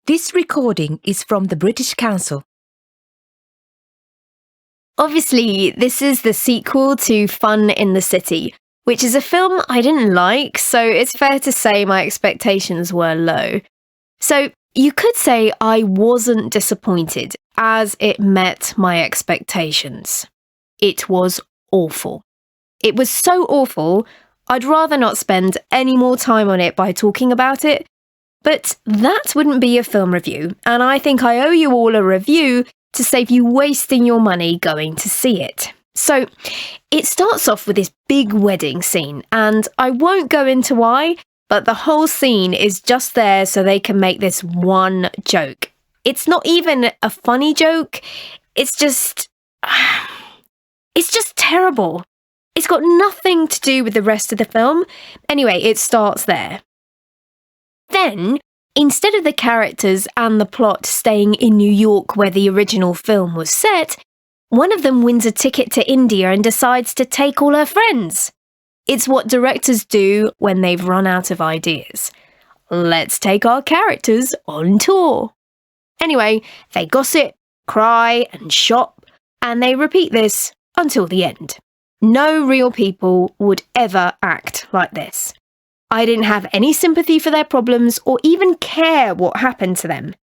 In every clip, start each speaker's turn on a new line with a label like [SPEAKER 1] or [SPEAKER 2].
[SPEAKER 1] This recording is from the British Council.
[SPEAKER 2] Obviously, this is the sequel to Fun in the City, which is a film I didn't like, so it's fair to say my expectations were low. So you could say I wasn't disappointed, as it met my expectations. It was awful. It was so awful, I'd rather not spend any more time on it by talking about it. But that wouldn't be a film review, and I think I owe you all a review to save you wasting your money going to see it. So, it starts off with this big wedding scene, and I won't go into why, but the whole scene is just there so they can make this one joke. It's not even a funny joke, it's just terrible. It's got nothing to do with the rest of the film. Anyway, it starts there. Then, instead of the characters and the plot staying in New York where the original film was set, one of them wins a ticket to India and decides to take all her friends. It's what directors do when they've run out of ideas. Let's take our characters on tour. Anyway, they gossip, cry, and shop, and they repeat this until the end. No real people would ever act like this. I didn't have any sympathy for their problems or even care what happened to them.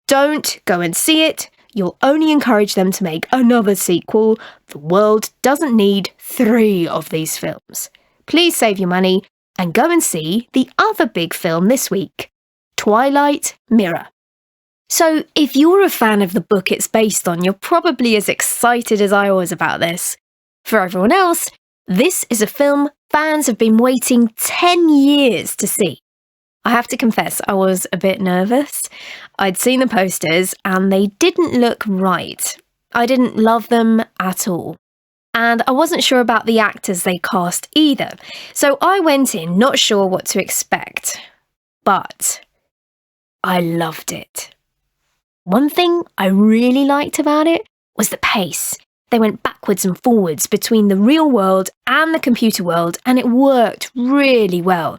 [SPEAKER 2] Don't go and see it. You'll only encourage them to make another sequel. The world doesn't need 3 of these films. Please save your money and go and see the other big film this week, Twilight Mirror. So, if you're a fan of the book it's based on, you're probably as excited as I was about this. For everyone else, this is a film fans have been waiting 10 years to see. I have to confess, I was a bit nervous. I'd seen the posters and they didn't look right. I didn't love them at all. And I wasn't sure about the actors they cast either. So I went in not sure what to expect. But I loved it. One thing I really liked about it was the pace. They went backwards and forwards between the real world and the computer world, and it worked really well.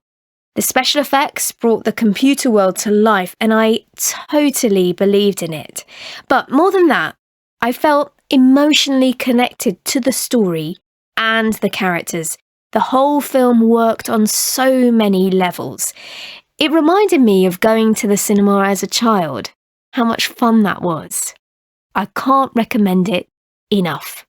[SPEAKER 2] The special effects brought the computer world to life, and I totally believed in it. But more than that, I felt emotionally connected to the story and the characters. The whole film worked on so many levels. It reminded me of going to the cinema as a child, how much fun that was. I can't recommend it enough.